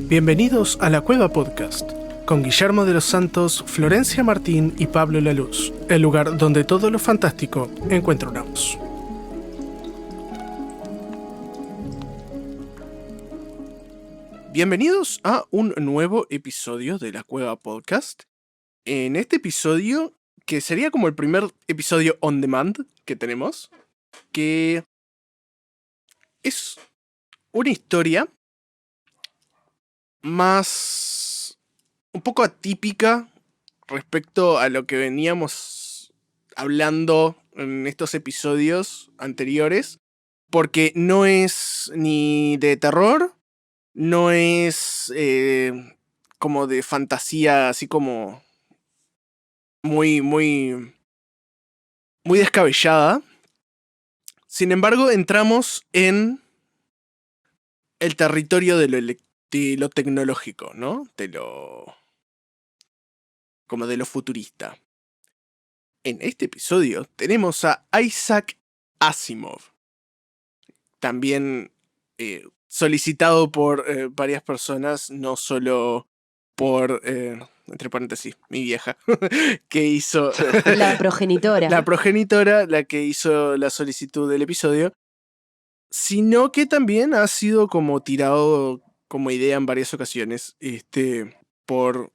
Bienvenidos a La Cueva Podcast, con Guillermo de los Santos, Florencia Martín y Pablo Laluz, el lugar donde todo lo fantástico encuentra una voz. Bienvenidos a un nuevo episodio de La Cueva Podcast. En este episodio, que sería como el primer episodio on demand que tenemos, que es una historia más un poco atípica respecto a lo que veníamos hablando en estos episodios anteriores, porque no es ni de terror, no es como de fantasía, así como muy descabellada. Sin embargo, entramos en el territorio de lo tecnológico, ¿no? Como de lo futurista. En este episodio tenemos a Isaac Asimov, también solicitado por varias personas, no solo por, entre paréntesis, mi vieja, que hizo... La progenitora. La progenitora, la que hizo la solicitud del episodio, sino que también ha sido como tirado como idea en varias ocasiones por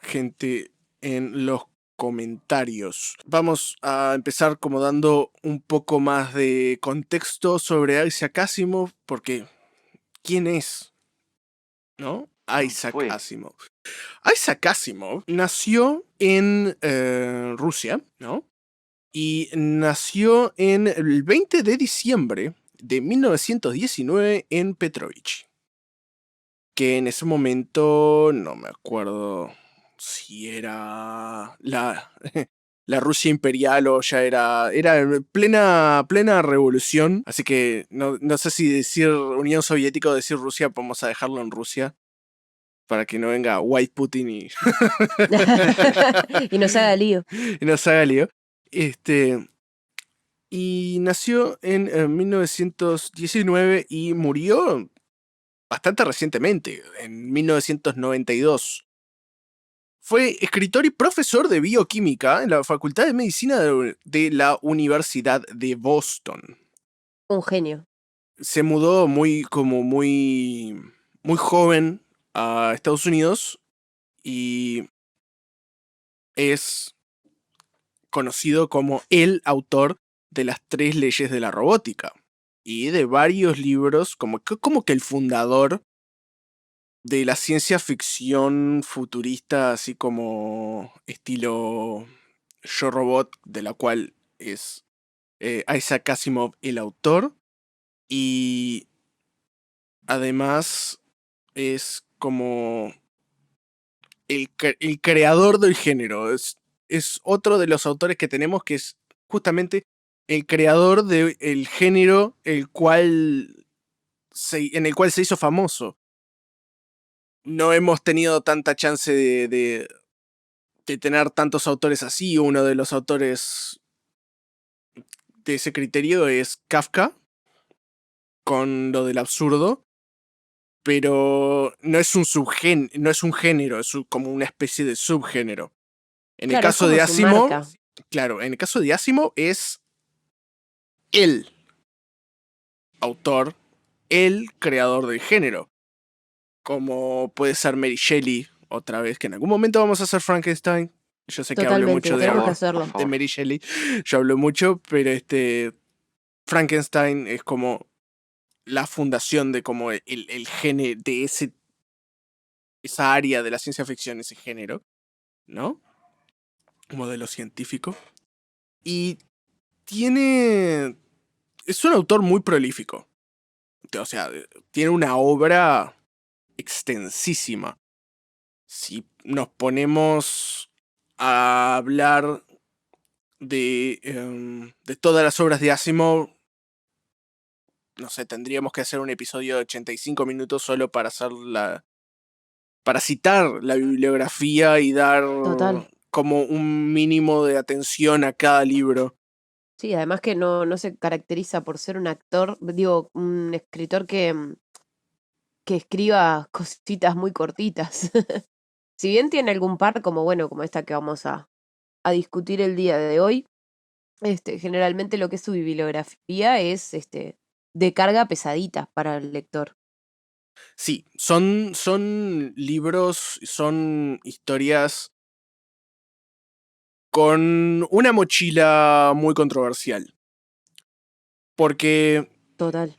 gente en los comentarios. Vamos a empezar como dando un poco más de contexto sobre Isaac Asimov, porque ¿quién es? ¿No? Isaac Asimov. Isaac Asimov nació en Rusia, ¿no? Y nació en el 20 de diciembre de 1919 en Petrovich. Que en ese momento no me acuerdo si era la Rusia imperial o ya era plena revolución. Así que no sé si decir Unión Soviética o decir Rusia, vamos a dejarlo en Rusia. Para que no venga White Putin y... y nos haga lío. Y nos haga lío. Y nació en 1919 y murió bastante recientemente, en 1992. Fue escritor y profesor de bioquímica en la Facultad de Medicina de la Universidad de Boston. Un genio. Se mudó muy joven a Estados Unidos y es conocido como el autor de las 3 leyes de la robótica y de varios libros, como que el fundador de la ciencia ficción futurista, así como estilo Yo Robot, de la cual es Isaac Asimov el autor, y además es como el creador del género. Es otro de los autores que tenemos que es justamente el creador del género en el cual se hizo famoso. No hemos tenido tanta chance de tener tantos autores así. Uno de los autores de ese criterio es Kafka, con lo del absurdo, pero no es un género, es como una especie de subgénero. En el caso de Asimov, claro, en el caso de Asimov es el autor, el creador del género. Como puede ser Mary Shelley, otra vez, que en algún momento vamos a hacer Frankenstein. Yo sé que hablo mucho de Mary Shelley. Yo hablo mucho, pero Frankenstein es como la fundación de como el género de esa área de la ciencia ficción, ese género, ¿no? Modelo científico. Y es un autor muy prolífico. O sea, tiene una obra extensísima. Si nos ponemos a hablar de todas las obras de Asimov, no sé, tendríamos que hacer un episodio de 85 minutos solo para para citar la bibliografía y dar Total. como un mínimo de atención a cada libro. Sí, además que no se caracteriza por ser un actor, digo, un escritor que escriba cositas muy cortitas. Si bien tiene algún par, como bueno, como esta que vamos a discutir el día de hoy, generalmente lo que es su bibliografía es de carga pesadita para el lector. Sí, son libros, son historias con una mochila muy controversial. Porque Total.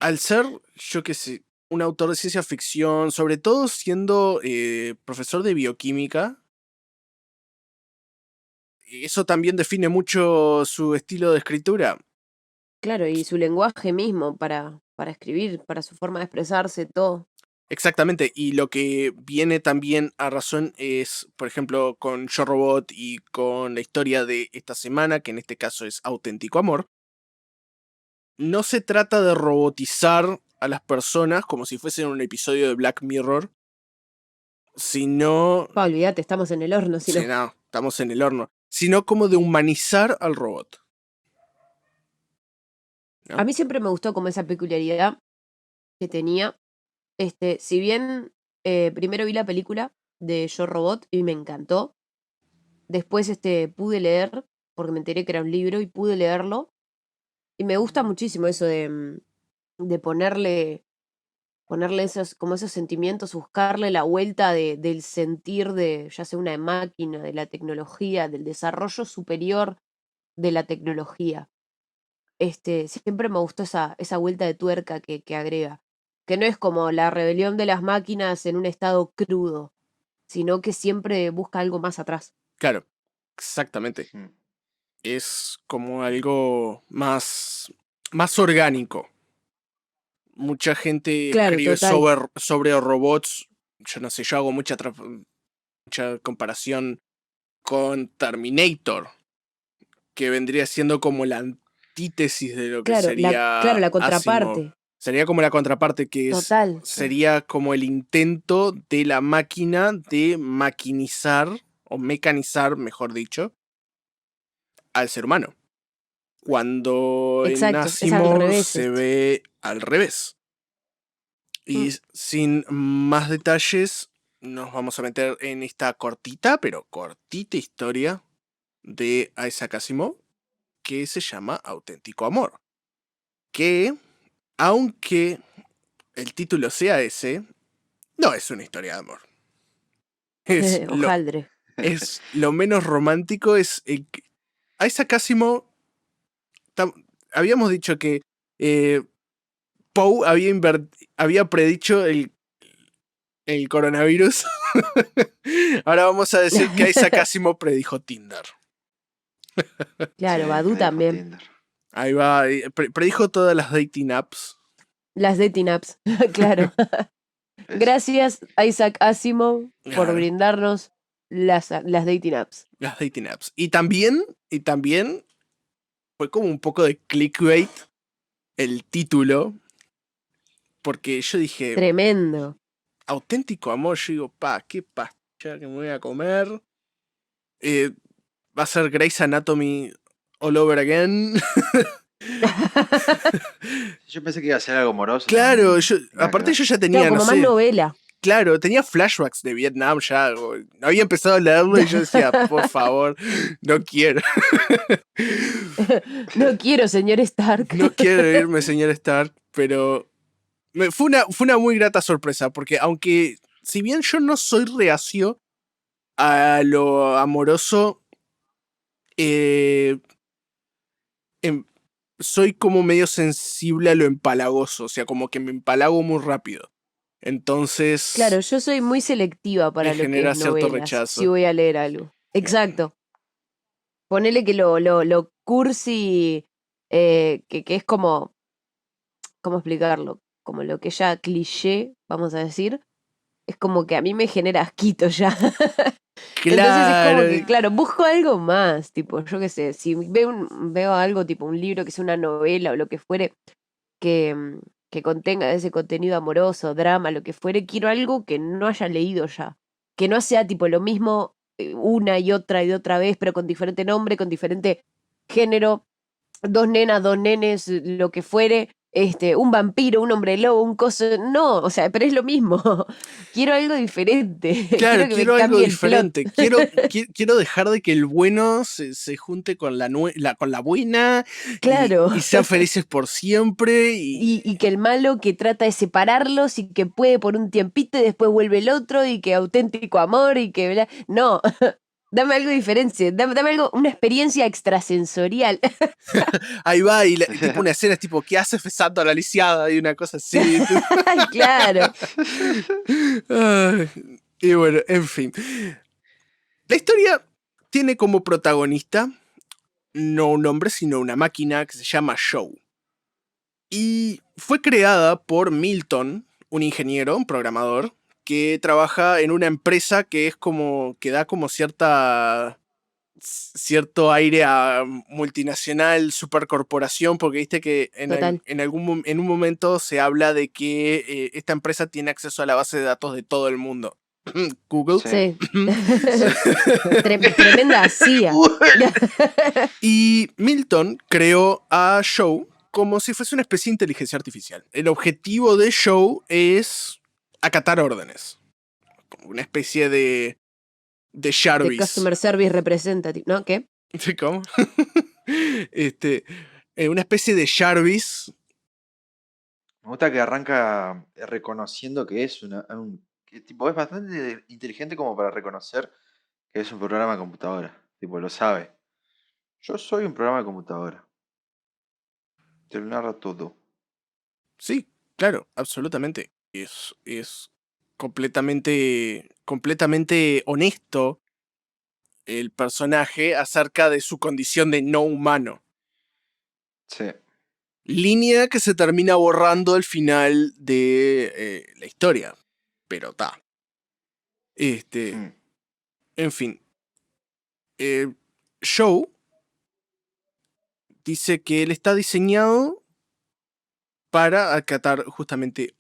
al ser, yo qué sé, un autor de ciencia ficción, sobre todo siendo profesor de bioquímica, eso también define mucho su estilo de escritura. Claro, y su lenguaje mismo para escribir, para su forma de expresarse, todo. Exactamente, y lo que viene también a razón es, por ejemplo, con Yo Robot y con la historia de esta semana, que en este caso es Auténtico Amor. No se trata de robotizar a las personas como si fuesen un episodio de Black Mirror, sino... Pa, olvídate, estamos en el horno, si Sí, no. no, estamos en el horno. Sino como de humanizar al robot, A ¿no? mí siempre me gustó como esa peculiaridad que tenía. Si bien primero vi la película de Yo Robot y me encantó. Después pude leer, porque me enteré que era un libro y pude leerlo. Y me gusta muchísimo eso de ponerle esos, como esos sentimientos, buscarle la vuelta del sentir de, ya sea una máquina, de la tecnología, del desarrollo superior de la tecnología. Siempre me gustó esa vuelta de tuerca que agrega. Que no es como la rebelión de las máquinas en un estado crudo, sino que siempre busca algo más atrás. Claro, exactamente. Mm. Es como algo más orgánico. Mucha gente Claro, escribe total. sobre robots. Yo no sé, yo hago mucha comparación con Terminator, que vendría siendo como la antítesis de lo que Claro, sería la Asimov. contraparte. Sería como la contraparte, Total, sí. sería como el intento de la máquina de maquinizar, o mecanizar, mejor dicho, al ser humano. Cuando en Exacto, es al Asimov revés se esto. ve al revés. Mm. Y sin más detalles, nos vamos a meter en esta cortita, pero cortita historia de Isaac Asimov, que se llama Auténtico Amor. Que, aunque el título sea ese, no es una historia de amor. Es lo, Hojaldre. es lo menos romántico. Isaac Asimov, habíamos dicho que Poe había predicho el coronavirus. Ahora vamos a decir que Isaac Asimov predijo Tinder. Claro, Sí, Badu me dijo también. Tinder. Ahí va, predijo todas las dating apps. Las dating apps, claro. Eso. Gracias, Isaac Asimov, por Claro, brindarnos las dating apps. las dating apps. Y también fue como un poco de clickbait el título, porque yo dije, Tremendo. auténtico amor, yo digo, qué pasta que me voy a comer. Va a ser Grey's Anatomy all over again. Yo pensé que iba a ser algo amoroso Claro, también. Nada que aparte ver. yo ya Claro, tenía, no como más sé, novela. claro, tenía flashbacks de Vietnam ya. Había empezado a leerlo y yo decía, por favor, no quiero. No quiero, señor Stark. No quiero irme, señor Stark, pero fue una muy grata sorpresa, porque aunque, si bien yo no soy reacio a lo amoroso, eh, em- soy como medio sensible a lo empalagoso, o sea, como que me empalago muy rápido. Claro, Entonces, yo soy muy selectiva me para lo que genera es cierto novelas, si rechazo. voy a leer algo. Exacto. Ponele que lo cursi, que es como, ¿cómo explicarlo? Como lo que ya cliché, vamos a decir, es como que a mí me genera asquito ya. Entonces es como Claro, que, claro, busco algo más, tipo, yo qué sé, si veo algo tipo un libro que sea una novela o lo que fuere, que contenga ese contenido amoroso, drama, lo que fuere, quiero algo que no haya leído ya. Que no sea tipo lo mismo una y otra vez, pero con diferente nombre, con diferente género, dos nenas, dos nenes, lo que fuere, un vampiro, un hombre lobo, un coso. No, o sea, pero es lo mismo. Quiero algo diferente. Claro, Quiero que me quiero algo cambie el plot. diferente. Quiero dejar de que el bueno se junte con con la buena Claro. y sean felices por siempre. Y que el malo que trata de separarlos y que puede por un tiempito y después vuelve el otro y que auténtico amor y que... No, dame algo diferente, dame algo, una experiencia extrasensorial. Ahí va, y tipo una escena es tipo, ¿qué haces besando a la lisiada? Y una cosa así. Claro. Ay, y bueno, en fin. La historia tiene como protagonista no un hombre, sino una máquina que se llama Show. Y fue creada por Milton, un ingeniero, un programador, que trabaja en una empresa que es como, que da como cierto aire a multinacional, supercorporación, porque viste que Total. en un momento se habla de que esta empresa tiene acceso a la base de datos de todo el mundo. Google. Sí. Tremenda CIA. Y Milton creó a Show como si fuese una especie de inteligencia artificial. El objetivo de Show es acatar órdenes. Como una especie de De Jarvis. Customer Service Representative, ¿no? ¿Qué? ¿Cómo? Una especie de Jarvis. Me gusta que arranca reconociendo que es que tipo, es bastante inteligente como para reconocer que es un programa de computadora. Tipo, lo sabe. Yo soy un programa de computadora. Te lo narra todo. Sí, claro, absolutamente. Es completamente honesto el personaje acerca de su condición de no humano. Sí. Línea que se termina borrando al final de la historia. Pero está. En fin. Show dice que él está diseñado para acatar justamente.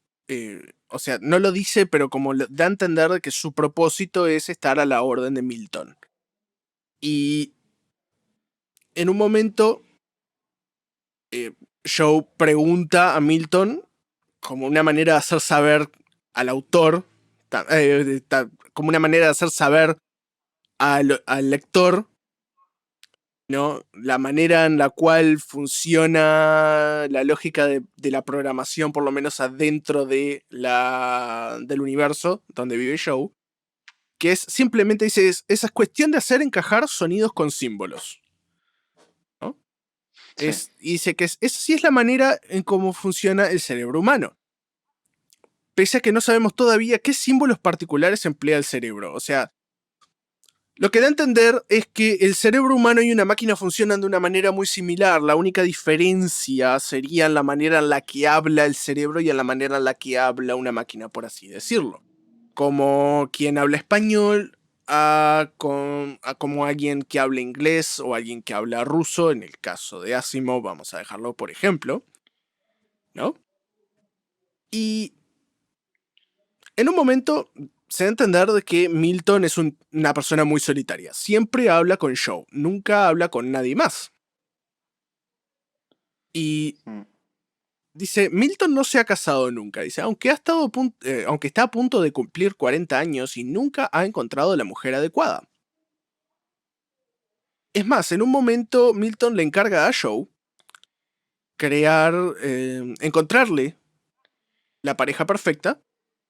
O sea, no lo dice, pero como da a entender que su propósito es estar a la orden de Milton. Y en un momento, Show pregunta a Milton como una manera de hacer saber al autor, como una manera de hacer saber al lector, ¿no? La manera en la cual funciona la lógica de la programación, por lo menos adentro del universo donde vive Show, que es simplemente, dice, esa cuestión de hacer encajar sonidos con símbolos. ¿No? Sí. Y dice que esa sí es la manera en cómo funciona el cerebro humano. Pese a que no sabemos todavía qué símbolos particulares emplea el cerebro. O sea, lo que da a entender es que el cerebro humano y una máquina funcionan de una manera muy similar. La única diferencia sería en la manera en la que habla el cerebro y en la manera en la que habla una máquina, por así decirlo. Como quien habla español como alguien que habla inglés o alguien que habla ruso, en el caso de Asimov, vamos a dejarlo por ejemplo, ¿no? Y en un momento se da a entender de que Milton es una persona muy solitaria. Siempre habla con Show, nunca habla con nadie más. Y dice, Milton no se ha casado nunca. Dice, aunque está a punto de cumplir 40 años y nunca ha encontrado la mujer adecuada. Es más, en un momento Milton le encarga a Show encontrarle la pareja perfecta,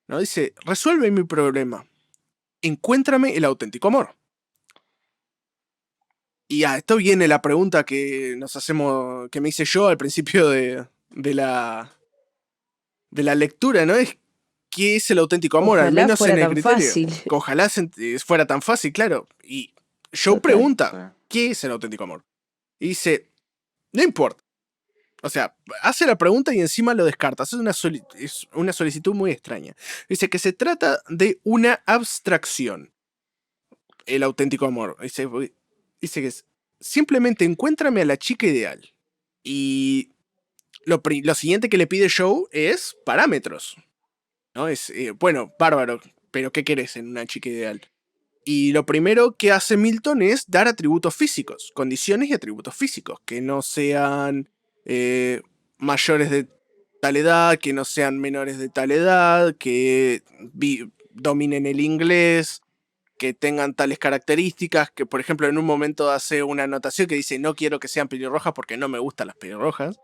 ¿no? Dice, resuelve mi problema. Encuéntrame el auténtico amor. Y a esto viene la pregunta que que me hice yo al principio de la lectura, ¿no? Es ¿qué es el auténtico amor? Al Ojalá menos fuera en el tan criterio. fácil. Que ojalá fuera tan fácil, claro. Y Joe Total. pregunta, ¿qué es el auténtico amor? Y dice, no importa. O sea, hace la pregunta y encima lo descarta. Es una solicitud muy extraña. Dice que se trata de una abstracción. El auténtico amor. Dice que simplemente encuéntrame a la chica ideal. Y lo siguiente que le pide Joe es parámetros, ¿no? Es, bueno, bárbaro, pero ¿qué querés en una chica ideal? Y lo primero que hace Milton es dar atributos físicos, condiciones y atributos físicos, que no sean mayores de tal edad, que no sean menores de tal edad, que dominen el inglés, que tengan tales características, que por ejemplo en un momento hace una anotación que dice no quiero que sean pelirrojas porque no me gustan las pelirrojas,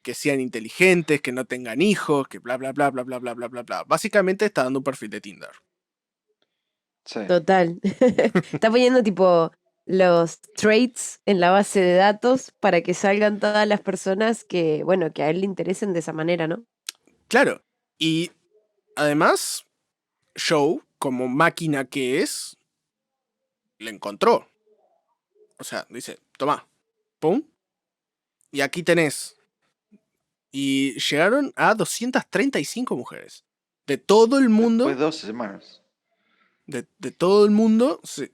que sean inteligentes, que no tengan hijos, que bla bla bla bla bla bla bla bla bla. Básicamente está dando un perfil de Tinder. Sí. Total. Está poniendo tipo los traits en la base de datos para que salgan todas las personas que, bueno, que a él le interesen de esa manera, ¿no? Claro. Y además, Joe, como máquina que es, le encontró. O sea, dice, toma, pum, y aquí tenés. Y llegaron a 235 mujeres. De todo el Después mundo, de 12 semanas. de todo el mundo, se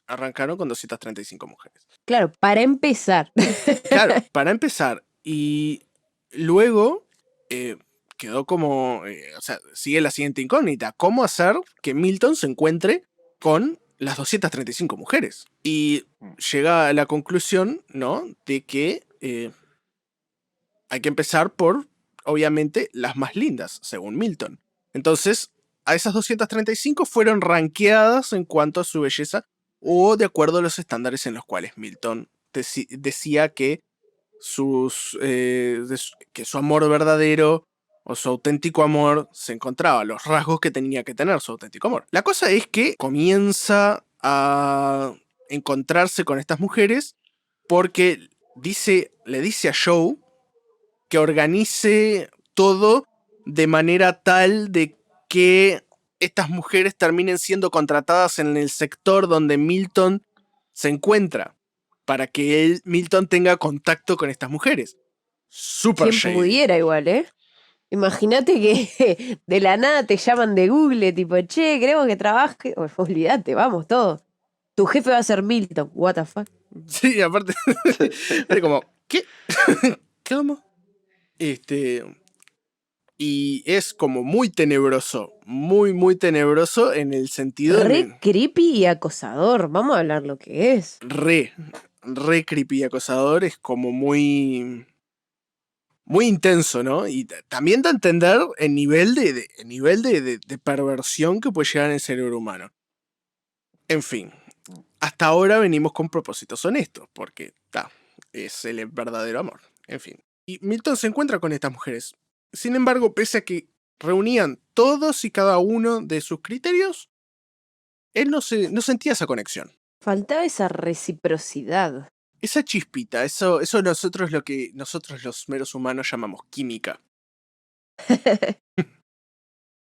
arrancaron con 235 mujeres. Claro, para empezar. Claro, para empezar. Y luego quedó como, o sea, sigue la siguiente incógnita. ¿Cómo hacer que Milton se encuentre con las 235 mujeres? Y llega a la conclusión, ¿no? De que hay que empezar por, obviamente, las más lindas, según Milton. Entonces, a esas 235 fueron rankeadas en cuanto a su belleza o de acuerdo a los estándares en los cuales Milton decía que que su amor verdadero o su auténtico amor se encontraba, los rasgos que tenía que tener su auténtico amor. La cosa es que comienza a encontrarse con estas mujeres porque le dice a Joe que organice todo de manera tal de que estas mujeres terminen siendo contratadas en el sector donde Milton se encuentra, para que Milton tenga contacto con estas mujeres. Super Quien shady. pudiera igual, ¿eh? Imagínate que de la nada te llaman de Google, tipo, che, queremos que trabaje. Olvídate, vamos, todo. Tu jefe va a ser Milton. What the fuck. Sí, aparte, es como, ¿qué? ¿Cómo? Y es como muy tenebroso, muy tenebroso en el sentido Re creepy y acosador. Vamos a hablar lo que es. re creepy y acosador, es como muy intenso, ¿no? Y también da a entender el nivel de perversión que puede llegar en el cerebro humano. En fin, hasta ahora venimos con propósitos honestos, porque es el verdadero amor. En fin. Y Milton se encuentra con estas mujeres. Sin embargo, pese a que reunían todos y cada uno de sus criterios, él no sentía esa conexión. Faltaba esa reciprocidad. Esa chispita, eso nosotros lo que nosotros los meros humanos llamamos química.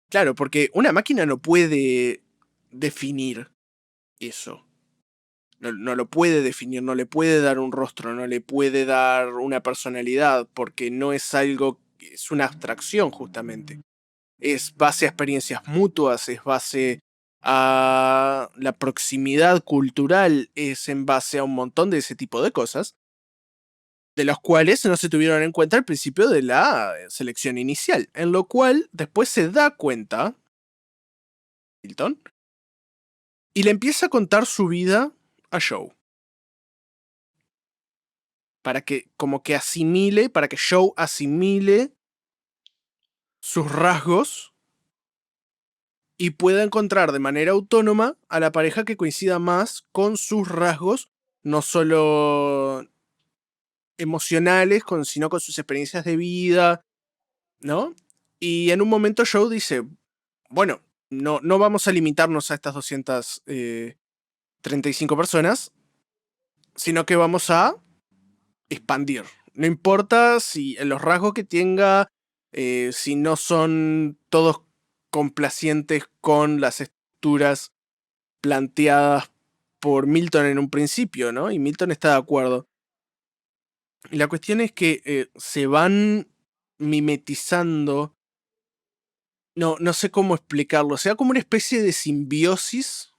Claro, porque una máquina no puede definir eso. No lo puede definir, no le puede dar un rostro, no le puede dar una personalidad, porque no es algo, es una abstracción justamente. Es base a experiencias mutuas, es base a la proximidad cultural, es en base a un montón de ese tipo de cosas, de los cuales no se tuvieron en cuenta al principio de la selección inicial, en lo cual después se da cuenta Hilton y le empieza a contar su vida a Joe. Para que para que Joe asimile sus rasgos y pueda encontrar de manera autónoma a la pareja que coincida más con sus rasgos, no solo emocionales, sino con sus experiencias de vida, ¿no? Y en un momento Joe dice, bueno, no vamos a limitarnos a estas 235 personas, sino que vamos a expandir. No importa si en los rasgos que tenga, si no son todos complacientes con las estructuras planteadas por Milton en un principio, ¿no? Y Milton está de acuerdo. Y la cuestión es que se van mimetizando. No sé cómo explicarlo. O sea, como una especie de simbiosis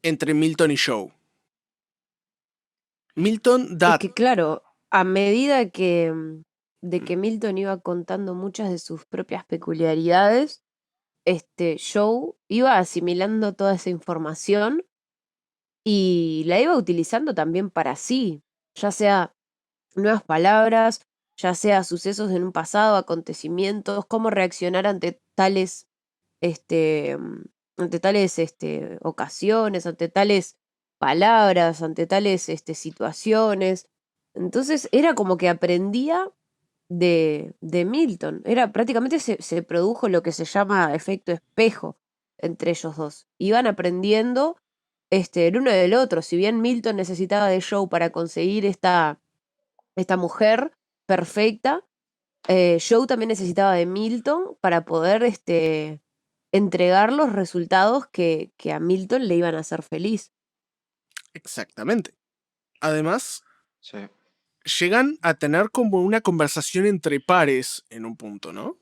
entre Milton y Joe. Milton Es da. que claro, a medida que de que Milton iba contando muchas de sus propias peculiaridades, Joe iba asimilando toda esa información y la iba utilizando también para sí, ya sea nuevas palabras, ya sea sucesos en un pasado, acontecimientos, cómo reaccionar este, mm, ante tales ocasiones, ante tales palabras, ante tales situaciones. Entonces era como que aprendía de Milton. Era prácticamente se produjo lo que se llama efecto espejo entre ellos dos. Iban aprendiendo el uno del otro. Si bien Milton necesitaba de Joe para conseguir esta mujer perfecta, Joe también necesitaba de Milton para poder entregar los resultados que a Milton le iban a hacer feliz. Exactamente. Además, Sí. llegan a tener como una conversación entre pares en un punto, ¿no?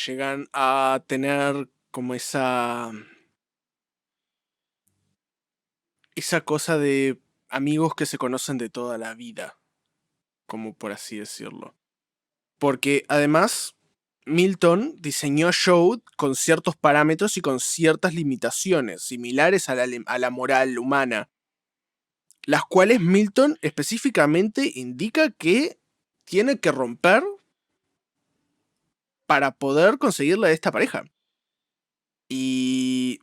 Llegan a tener como esa cosa de amigos que se conocen de toda la vida, como por así decirlo. Porque además, Milton diseñó Joe con ciertos parámetros y con ciertas limitaciones similares a la moral humana, las cuales Milton específicamente indica que tiene que romper para poder conseguirle a esta pareja. Y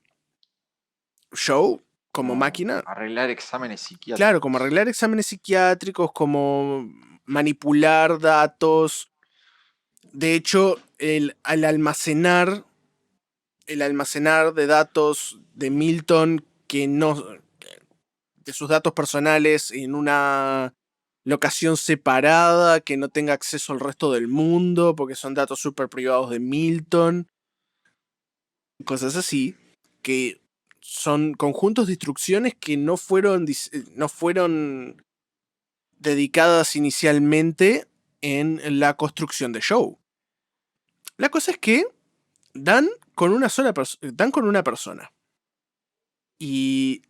Joe, como máquina, Arreglar exámenes psiquiátricos. claro, como arreglar exámenes psiquiátricos, como manipular datos. De hecho, al almacenar de datos de Milton que no, de sus datos personales en una locación separada, que no tenga acceso al resto del mundo, porque son datos súper privados de Milton, cosas así, que son conjuntos de instrucciones que no fueron dedicadas inicialmente en la construcción de Joe. La cosa es que dan con una persona. Y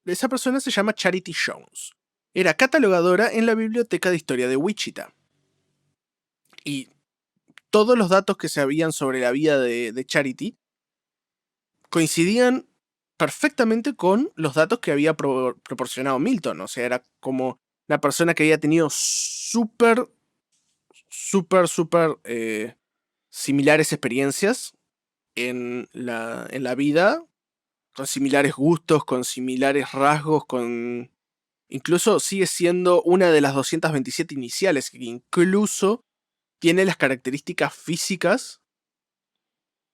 esa persona se llama Charity Jones. Era catalogadora en la Biblioteca de Historia de Wichita. Y todos los datos que se habían sobre la vida de Charity coincidían perfectamente con los datos que había proporcionado Milton. O sea, era como una persona que había tenido súper similares experiencias en la vida, con similares gustos, con similares rasgos, con... Incluso sigue siendo una de las 227 iniciales, que incluso tiene las características físicas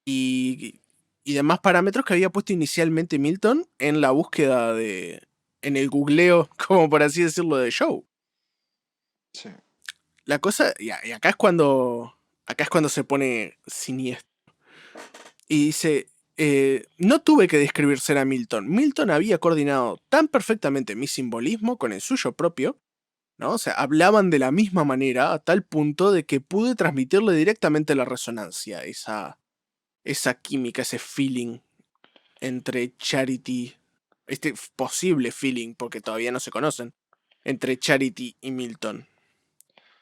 y demás parámetros que había puesto inicialmente Milton en la búsqueda en el googleo, como por así decirlo, de Joe. Sí. La cosa, y acá es cuando se pone siniestro. Y dice, no tuve que describirse a Milton. Milton había coordinado tan perfectamente mi simbolismo con el suyo propio, ¿no? O sea, hablaban de la misma manera a tal punto de que pude transmitirle directamente la resonancia, esa química, ese feeling entre Charity, este posible feeling, porque todavía no se conocen, entre Charity y Milton,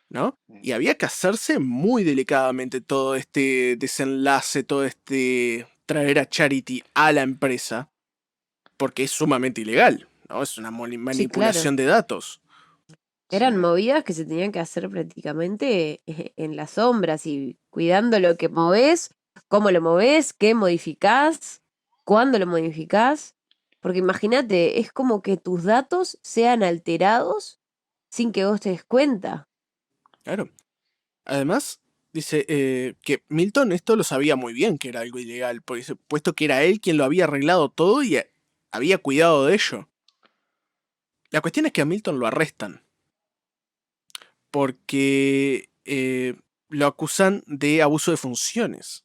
¿no? Y había que hacerse muy delicadamente todo este desenlace, todo este traer a Charity a la empresa, porque es sumamente ilegal, ¿no? Es una Sí, claro. manipulación de datos. Eran Sí. movidas que se tenían que hacer prácticamente en las sombras y cuidando lo que movés, cómo lo movés, qué modificás, cuándo lo modificás. Porque imagínate, es como que tus datos sean alterados sin que vos te des cuenta. Claro. Además, dice que Milton esto lo sabía muy bien que era algo ilegal, puesto que era él quien lo había arreglado todo y había cuidado de ello. La cuestión es que a Milton lo arrestan porque lo acusan de abuso de funciones.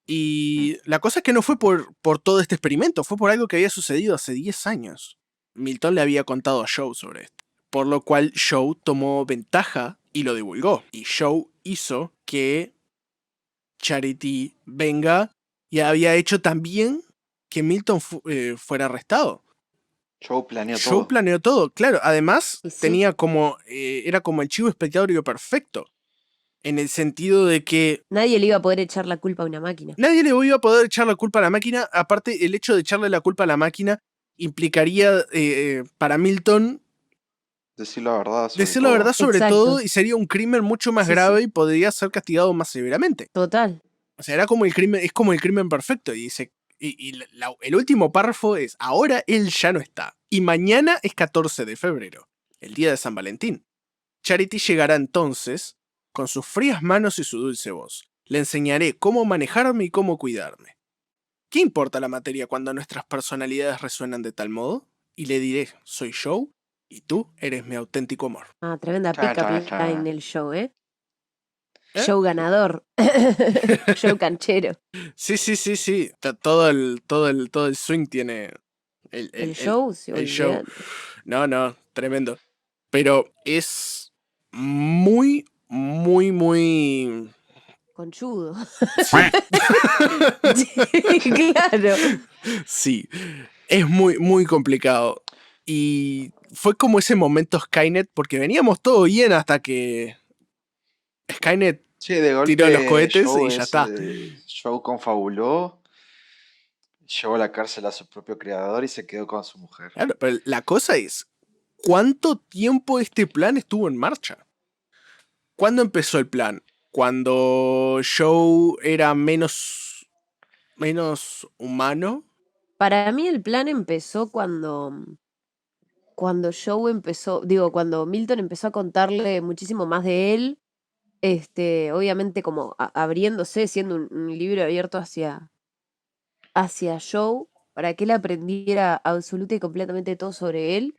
Y la cosa es que no fue por todo este experimento, fue por algo que había sucedido hace 10 años. Milton le había contado a Joe sobre esto, por lo cual Joe tomó ventaja y lo divulgó. Y Joe hizo que Charity venga y había hecho también que Milton fuera arrestado. Joe planeó Joe todo. planeó todo, claro. Además, Y sí, tenía como. Era como el chivo expiatorio perfecto. En el sentido de que nadie le iba a poder echar la culpa a una máquina. nadie le iba a poder echar la culpa a la máquina. Aparte, el hecho de echarle la culpa a la máquina implicaría para Milton Decir la verdad sobre decir la verdad todo. sobre Exacto. todo y sería un crimen mucho más Sí, grave sí, y podría ser castigado más severamente. total. O sea, era como el crimen, es como el crimen perfecto. Y dice. El último párrafo es: ahora él ya no está. Y mañana es 14 de febrero, el día de San Valentín. Charity llegará entonces con sus frías manos y su dulce voz. Le enseñaré cómo manejarme y cómo cuidarme. ¿Qué importa la materia cuando nuestras personalidades resuenan de tal modo? Y le diré: soy Joe y tú eres mi auténtico amor. Ah, tremenda Chan, pick-up chan, line chan. el show, ¿eh? ¿Eh? Show ganador. Show canchero. Sí, sí, sí, sí. Todo el swing tiene el, El el, el, show, sí, el show. olvídate. No, no, tremendo. Pero es muy, muy, muy... Conchudo. Sí. Claro. Sí, es muy, muy complicado. Y fue como ese momento Skynet, porque veníamos todo bien hasta que Skynet Sí, de tiró los golpe cohetes y ya está. Joe confabuló, llevó a la cárcel a su propio creador y se quedó con su mujer. Claro, pero la cosa es, ¿cuánto tiempo este plan estuvo en marcha? ¿Cuándo empezó el plan? ¿Cuando Joe era menos humano? Para mí el plan empezó cuando Joe empezó, digo, cuando Milton empezó a contarle muchísimo más de él, obviamente como abriéndose, siendo un libro abierto hacia Joe, para que él aprendiera absoluta y completamente todo sobre él,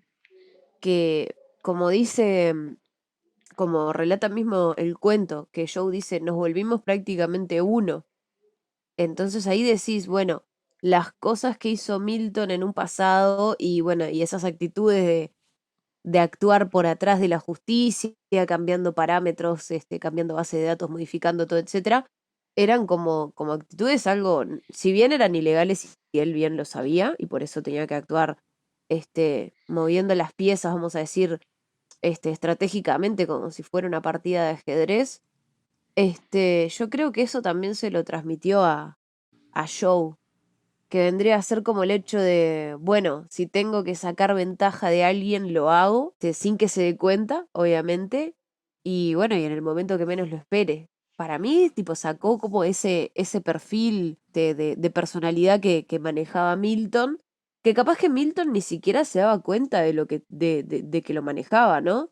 que como dice, como relata mismo el cuento, que Joe dice, nos volvimos prácticamente uno. Entonces ahí decís, bueno, las cosas que hizo Milton en un pasado y bueno, y esas actitudes de actuar por atrás de la justicia, cambiando parámetros, cambiando base de datos, modificando todo, etcétera, eran como actitudes algo, si bien eran ilegales y él bien lo sabía, y por eso tenía que actuar moviendo las piezas, vamos a decir, estratégicamente, como si fuera una partida de ajedrez. Yo creo que eso también se lo transmitió a Joe, que vendría a ser como el hecho de, bueno, si tengo que sacar ventaja de alguien, lo hago, sin que se dé cuenta, obviamente, y bueno, y en el momento que menos lo espere. Para mí, tipo, sacó como ese perfil de personalidad que manejaba Milton, que capaz que Milton ni siquiera se daba cuenta de lo de que lo manejaba, ¿no?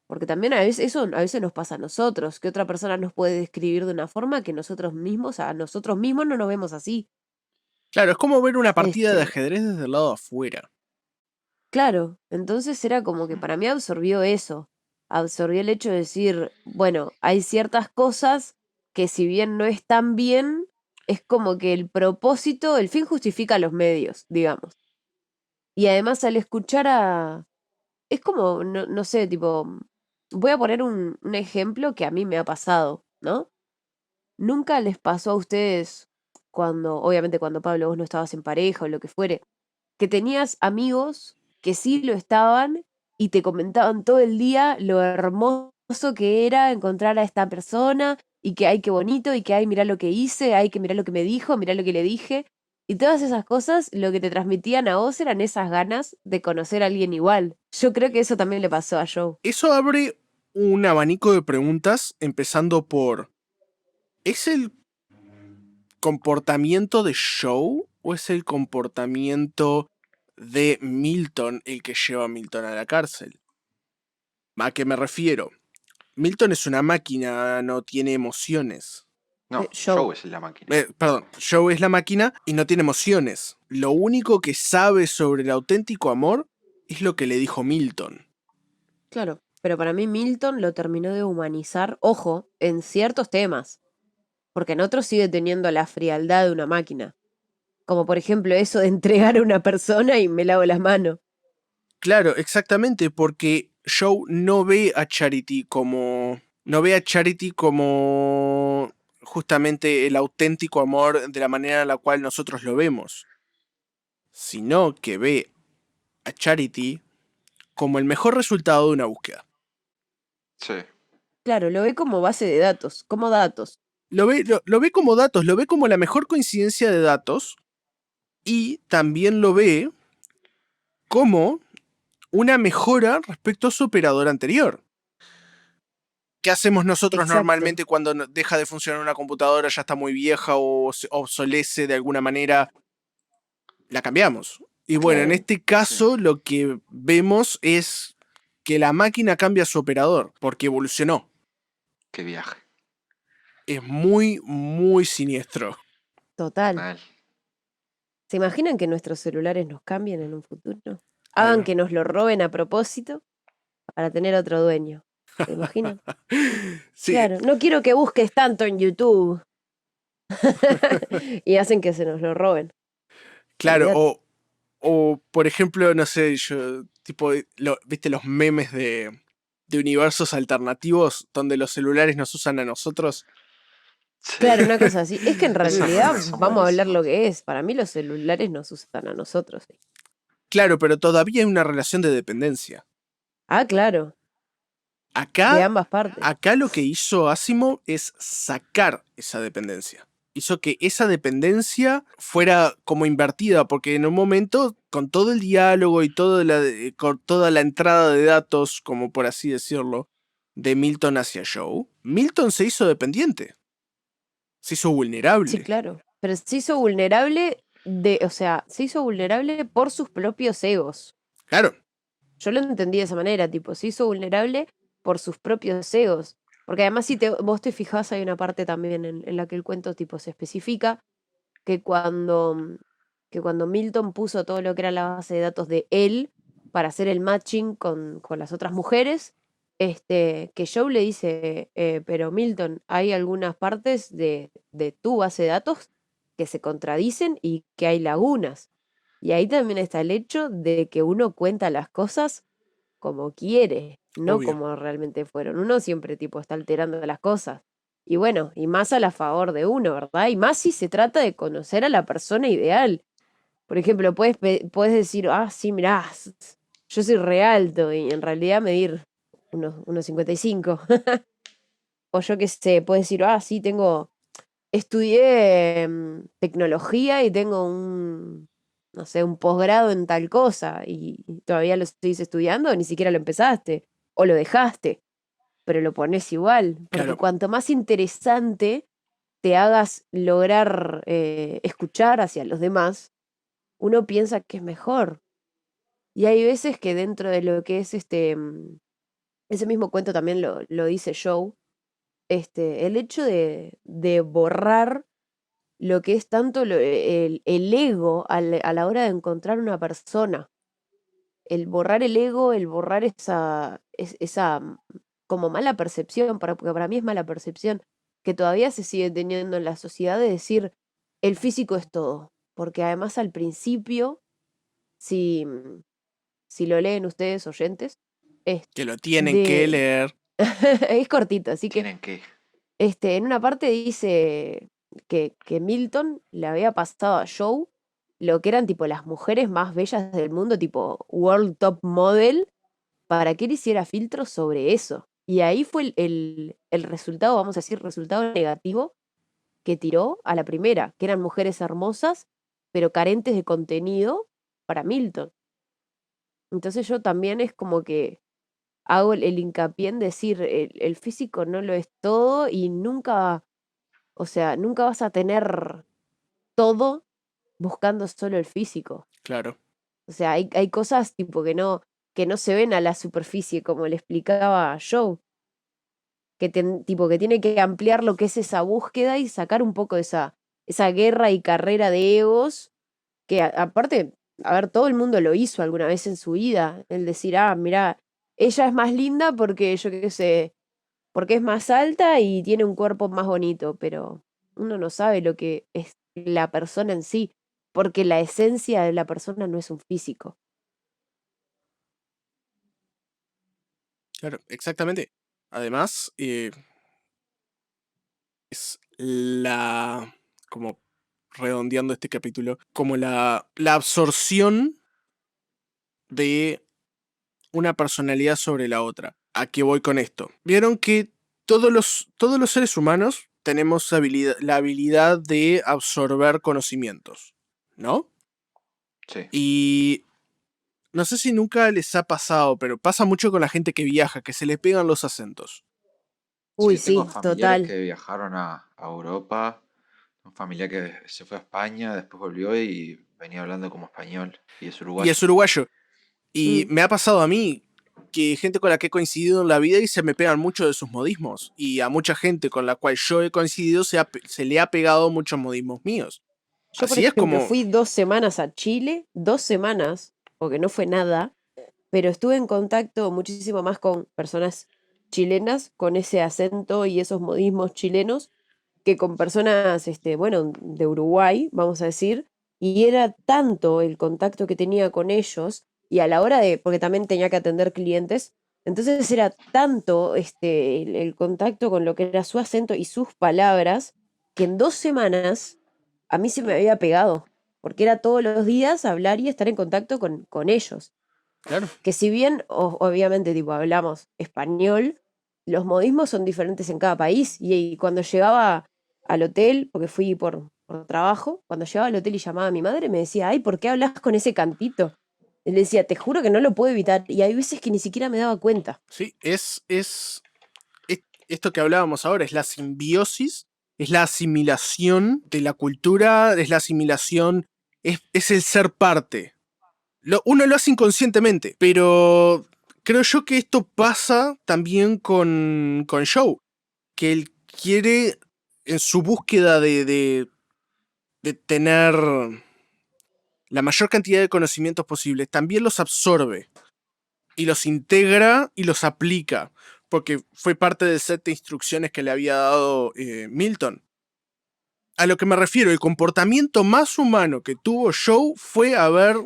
Porque también a veces eso a veces nos pasa a nosotros, que otra persona nos puede describir de una forma que nosotros mismos, a nosotros mismos no nos vemos así. Claro, es como ver una partida de Este, ajedrez desde el lado de afuera. claro, entonces era como que para mí absorbió eso, absorbió el hecho de decir, bueno, hay ciertas cosas que si bien no están bien, es como que el propósito, el fin justifica los medios, digamos. Y además al escuchar es como, no sé, tipo, voy a poner un ejemplo que a mí me ha pasado, ¿no? ¿Nunca les pasó a ustedes cuando, obviamente cuando Pablo vos no estabas en pareja o lo que fuere, que tenías amigos que sí lo estaban y te comentaban todo el día lo hermoso que era encontrar a esta persona y que ay, qué bonito y que ay, mirá lo que hice, ay, que mirá lo que me dijo, mirá lo que le dije? Y todas esas cosas lo que te transmitían a vos eran esas ganas de conocer a alguien igual. Yo creo que eso también le pasó a Joe. Eso abre un abanico de preguntas, empezando por: ¿es el comportamiento de Joe o es el comportamiento de Milton el que lleva a Milton a la cárcel? ¿A qué me refiero? Milton es una máquina, no tiene emociones. No, Joe. Joe es la máquina. Perdón, Joe es la máquina y no tiene emociones. Lo único que sabe sobre el auténtico amor es lo que le dijo Milton. Claro. Pero para mí Milton lo terminó de humanizar, ojo, en ciertos temas. Porque en otros sigue teniendo la frialdad de una máquina. Como por ejemplo eso de entregar a una persona y me lavo las manos. Claro, exactamente, porque Joe no ve a Charity como... No ve a Charity como justamente el auténtico amor de la manera en la cual nosotros lo vemos, sino que ve a Charity como el mejor resultado de una búsqueda. Sí. Claro, lo ve como base de datos, como datos. Lo ve como datos, lo ve como la mejor coincidencia de datos y también lo ve como una mejora respecto a su operador anterior. ¿Qué hacemos nosotros Exacto. normalmente cuando deja de funcionar una computadora, ya está muy vieja o se obsolece de alguna manera? La cambiamos. Y bueno, en Claro. este caso lo que vemos es que la máquina cambia su operador porque evolucionó. Qué viaje. Es muy, muy siniestro. Total. Mal. ¿Se imaginan que nuestros celulares nos cambien en un futuro? Ahí Hagan va. que nos lo roben a propósito para tener otro dueño. ¿Se imaginan? Sí, Claro, no quiero que busques tanto en YouTube. Y hacen que se nos lo roben. claro, Olvídate. o por ejemplo, no sé, yo, tipo, ¿viste los memes de universos alternativos donde los celulares nos usan a nosotros? Sí. Claro, una cosa así. Es que en Esos realidad memes son vamos a hablar lo buenísimos. que es. Para mí los celulares nos usan a nosotros. Claro, pero todavía hay una relación de dependencia. Ah, claro, de Acá, ambas partes. acá lo que hizo Asimov es sacar esa dependencia. Hizo que esa dependencia fuera como invertida, porque en un momento, con todo el diálogo y con toda la entrada de datos, como por así decirlo, de Milton hacia Joe, Milton se hizo dependiente. Se hizo Sí, vulnerable. claro. Pero se hizo vulnerable o sea, se hizo vulnerable por sus propios egos. Claro, Yo lo entendí de esa manera, tipo, se hizo vulnerable por sus propios egos. Porque además, si vos te fijás, hay una parte también en la que el cuento tipo se especifica que que cuando Milton puso todo lo que era la base de datos de él para hacer el matching con las otras mujeres, que Joe le dice, pero Milton, hay algunas partes de tu base de datos que se contradicen y que hay lagunas. Y ahí también está el hecho de que uno cuenta las cosas como quiere, no obvio. como realmente fueron. Uno siempre tipo está alterando las cosas. Y bueno, y más a la favor de uno, ¿verdad? Y más si se trata de conocer a la persona ideal. Por ejemplo, puedes decir, ah, sí, mirá, yo soy re alto y en realidad medir unos 55. O yo qué sé, puedes decir, ah, sí, estudié tecnología y tengo no sé, un posgrado en tal cosa y todavía lo seguís estudiando o ni siquiera lo empezaste o lo dejaste, pero lo pones igual, porque Claro, cuanto más interesante te hagas lograr escuchar hacia los demás, uno piensa que es mejor. Y hay veces que dentro de lo que es ese mismo cuento también lo dice Joe, el hecho de borrar lo que es tanto el ego a la hora de encontrar una persona. El borrar el ego, el borrar esa como mala percepción, porque para mí es mala percepción, que todavía se sigue teniendo en la sociedad de decir el físico es todo. Porque además al principio, si, si lo leen ustedes oyentes, es que lo tienen que de... leer. es cortito, así que Tienen que. en una parte dice que Milton le había pasado a Joe lo que eran tipo las mujeres más bellas del mundo, tipo World Top Model, para que él hiciera filtros sobre eso. Y ahí fue el resultado, vamos a decir, resultado negativo que tiró a la primera, que eran mujeres hermosas, pero carentes de contenido para Milton. Entonces yo también es como que hago el hincapié en decir, el físico no lo es todo y nunca, o sea, nunca vas a tener todo buscando solo el físico. Claro, O sea, hay cosas tipo que no se ven a la superficie, como le explicaba Joe, tipo que tiene que ampliar lo que es esa búsqueda y sacar un poco de esa guerra y carrera de egos, que aparte, a ver, todo el mundo lo hizo alguna vez en su vida, el decir, ah, mira, ella es más linda porque yo qué sé, porque es más alta y tiene un cuerpo más bonito, pero uno no sabe lo que es la persona en sí, porque la esencia de la persona no es un físico. claro, exactamente. Además, es como redondeando este capítulo, como la absorción de una personalidad sobre la otra. ¿A qué voy con esto? Vieron que todos los seres humanos tenemos la habilidad de absorber conocimientos, ¿no? Sí. Y no sé si nunca les ha pasado, pero pasa mucho con la gente que viaja, que se le pegan los acentos. Uy, Sí, tengo sí, familiares total. que viajaron a Europa, un familiar que se fue a España, después volvió y venía hablando como español y es Y es uruguayo. uruguayo. Y Mm. me ha pasado a mí que gente con la que he coincidido en la vida y se me pegan mucho de sus modismos. Y a mucha gente con la cual yo he coincidido se le ha pegado muchos modismos míos. Yo, por Así es ejemplo, como, fui 2 semanas a Chile, 2 semanas, porque no fue nada, pero estuve en contacto muchísimo más con personas chilenas, con ese acento y esos modismos chilenos, que con personas, bueno, de Uruguay, vamos a decir, y era tanto el contacto que tenía con ellos, y a la hora de, porque también tenía que atender clientes, entonces era tanto el contacto con lo que era su acento y sus palabras, que en 2 semanas a mí se me había pegado, porque era todos los días hablar y estar en contacto con ellos. claro. Que si bien, obviamente, tipo, hablamos español, los modismos son diferentes en cada país. Y cuando llegaba al hotel, porque fui por trabajo, cuando llegaba al hotel y llamaba a mi madre, me decía, ay, ¿por qué hablas con ese cantito? Y le decía, te juro que no lo puedo evitar. Y hay veces que ni siquiera me daba cuenta. Sí, esto que hablábamos ahora, es la simbiosis, es la asimilación de la cultura, es la asimilación, es el ser parte. Uno lo hace inconscientemente, pero creo yo que esto pasa también con Joe, que él quiere, en su búsqueda de tener la mayor cantidad de conocimientos posibles, también los absorbe y los integra y los aplica, porque fue parte del set de instrucciones que le había dado Milton. A lo que me refiero, el comportamiento más humano que tuvo Joe fue haber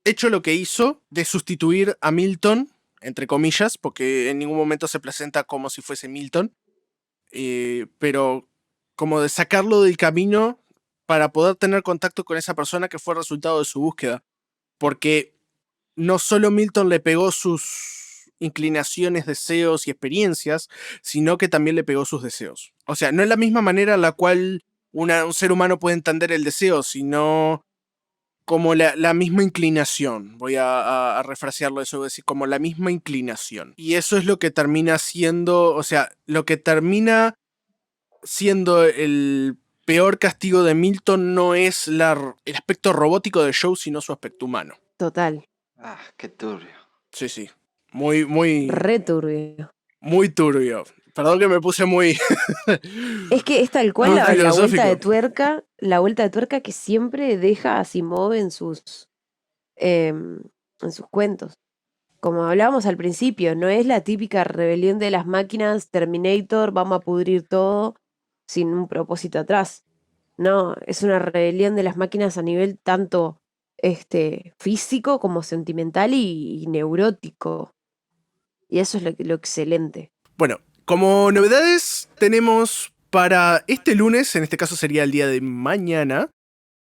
hecho lo que hizo de sustituir a Milton, entre comillas, porque en ningún momento se presenta como si fuese Milton, pero como de sacarlo del camino para poder tener contacto con esa persona que fue el resultado de su búsqueda. Porque no solo Milton le pegó sus inclinaciones, deseos y experiencias, sino que también le pegó sus deseos. O sea, no es la misma manera en la cual un ser humano puede entender el deseo, sino como la misma inclinación. Voy a refrasearlo eso, decir, como la misma inclinación. Y eso es lo que termina siendo, o sea, lo que termina siendo el peor castigo de Milton no es el aspecto robótico de Joe, sino su aspecto humano. Total. Ah, qué turbio. Sí, sí. Muy, muy, Re turbio. muy turbio. Perdón que me puse muy, Es que es tal cual muy la filosófico. vuelta de tuerca que siempre deja a Asimov em, en sus cuentos. Como hablábamos al principio, no es la típica rebelión de las máquinas, Terminator, vamos a pudrir todo sin un propósito atrás. No, es una rebelión de las máquinas a nivel tanto físico como sentimental y neurótico. Y eso es lo excelente. Bueno, como novedades tenemos para este lunes, en este caso sería el día de mañana,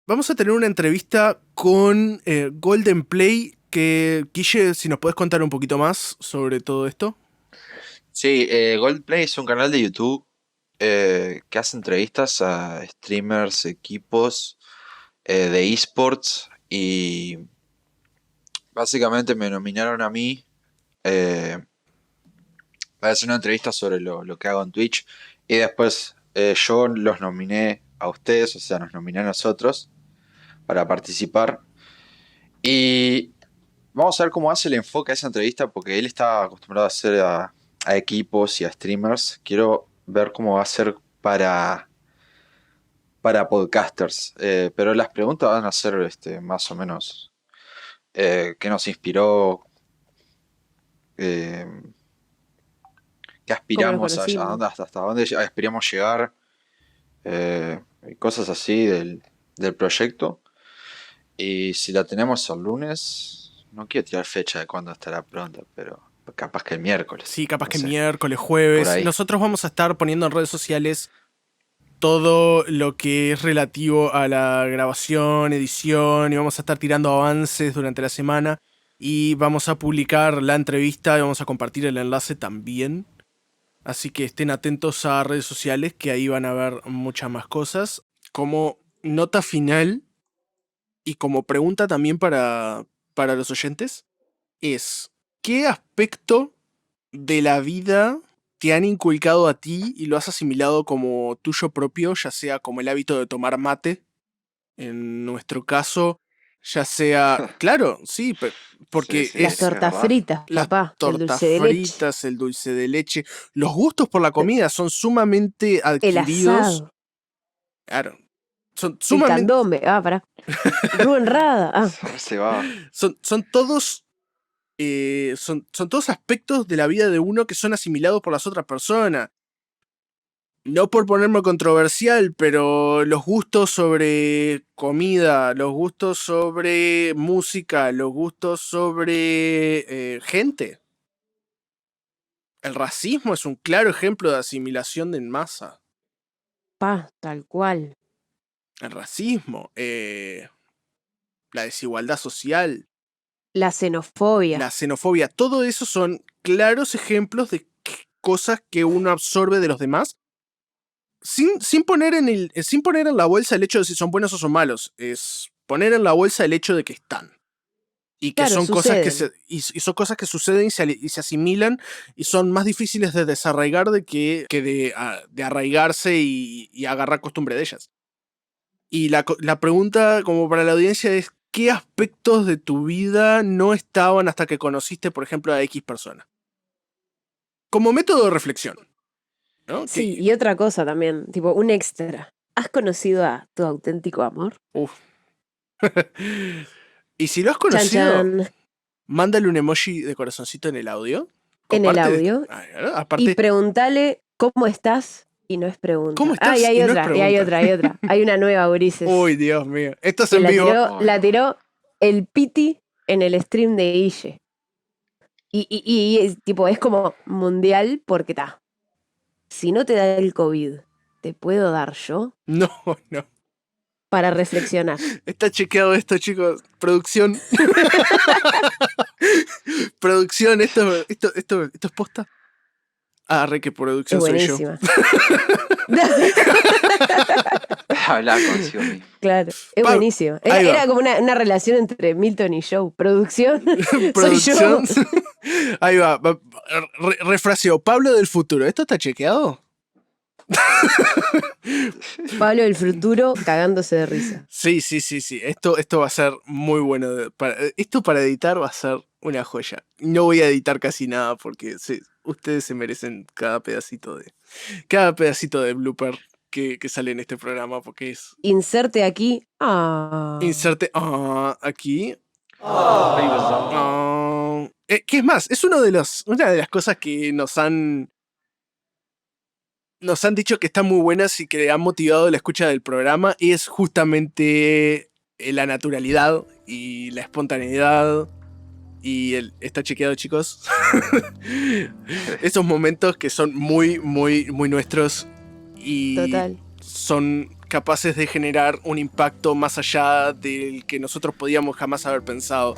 vamos a tener una entrevista con Golden Play, que Guille, si nos puedes contar un poquito más sobre todo esto. Sí, Goldplay es un canal de YouTube que hace entrevistas a streamers, equipos de esports y básicamente me nominaron a mí para hacer una entrevista sobre lo que hago en Twitch y después yo los nominé a ustedes, o sea, nos nominé a nosotros para participar y vamos a ver cómo hace el enfoque a esa entrevista porque él está acostumbrado a hacer a equipos y a streamers. Quiero ver cómo va a ser para podcasters. Pero las preguntas van a ser más o menos qué nos inspiró, eh, qué ¿Cómo nos aspiramos conocimos? hasta dónde aspiramos llegar, y cosas así del proyecto. Y si la tenemos el lunes, no quiero tirar fecha de cuándo estará pronto, pero capaz que el miércoles, Sí, capaz no que sé, miércoles, por jueves. ahí. Nosotros vamos a estar poniendo en redes sociales todo lo que es relativo a la grabación, edición, y vamos a estar tirando avances durante la semana. Y vamos a publicar la entrevista y vamos a compartir el enlace también. Así que estén atentos a redes sociales, que ahí van a ver muchas más cosas. Como nota final y como pregunta también para los oyentes, es ¿qué aspecto de la vida te han inculcado a ti y lo has asimilado como tuyo propio, ya sea como el hábito de tomar mate, en nuestro caso, ya sea, claro, sí, porque Sí, Las es tortas verdad. fritas, las papá. El tortas dulce de leche. fritas, el dulce de leche, los gustos por la comida son sumamente El adquiridos, asado. claro, son El sumamente, candombe. Pará. Rubén Rada. Se va. son todos son todos aspectos de la vida de uno que son asimilados por las otras personas. No por ponerme controversial, pero los gustos sobre comida, los gustos sobre música, los gustos sobre gente. El racismo es un claro ejemplo de asimilación en masa. Tal cual. El racismo, la desigualdad social, La xenofobia. la xenofobia, todo eso son claros ejemplos de cosas que uno absorbe de los demás sin poner en la bolsa el hecho de si son buenos o son malos. Es poner en la bolsa el hecho de que están. Y que Claro, son cosas que suceden. y son cosas que suceden y se asimilan y son más difíciles de desarraigar que de arraigarse y agarrar costumbre de ellas. Y la pregunta como para la audiencia es ¿qué aspectos de tu vida no estaban hasta que conociste, por ejemplo, a X persona? Como método de reflexión, ¿no? Sí, y otra cosa también, tipo un extra. ¿Has conocido a tu auténtico amor? Uf. Y si lo has Chan conocido, chan. mándale un emoji de corazoncito en el audio. En el Comparte- audio. Claro, Y aparte, pregúntale cómo estás y no es pregunta. ¿Cómo estás? Y hay Y no es otra, y hay pregunta. otra, hay otra. Hay una nueva, Ulises. uy, Dios mío. Esto es que en la vivo. tiró, la tiró el Piti en el stream de Guille. Y tipo, es como mundial porque está. Si no te da el COVID, ¿te puedo dar yo? No. Para reflexionar. Está chequeado esto, chicos. Producción. Producción, esto es posta. Re que Es producción soy yo. buenísima. Habla consigo mismo. Claro, es Pa- buenísimo. ahí va. Era como una relación entre Milton y Joe. Producción. Producción. Soy yo. Ahí va. Refraseo. Pablo del futuro. ¿Esto está chequeado? Pablo del futuro cagándose de risa. Sí. Esto va a ser muy bueno. Esto para editar va a ser una joya. No voy a editar casi nada porque ustedes se merecen cada pedacito de blooper que sale en este programa porque es Inserte aquí. inserte aquí. ¿Qué es más? Es una de las cosas que nos han dicho que están muy buenas y que han motivado la escucha del programa. Es justamente la naturalidad y la espontaneidad. Y está chequeado, chicos. Esos momentos que son muy, muy, muy nuestros. Y Total. son capaces de generar un impacto más allá del que nosotros podíamos jamás haber pensado.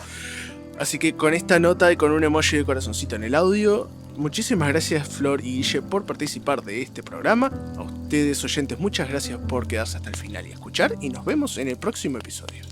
Así que con esta nota y con un emoji de corazoncito en el audio, muchísimas gracias Flor y Guille por participar de este programa. A ustedes oyentes, muchas gracias por quedarse hasta el final y escuchar. Y nos vemos en el próximo episodio.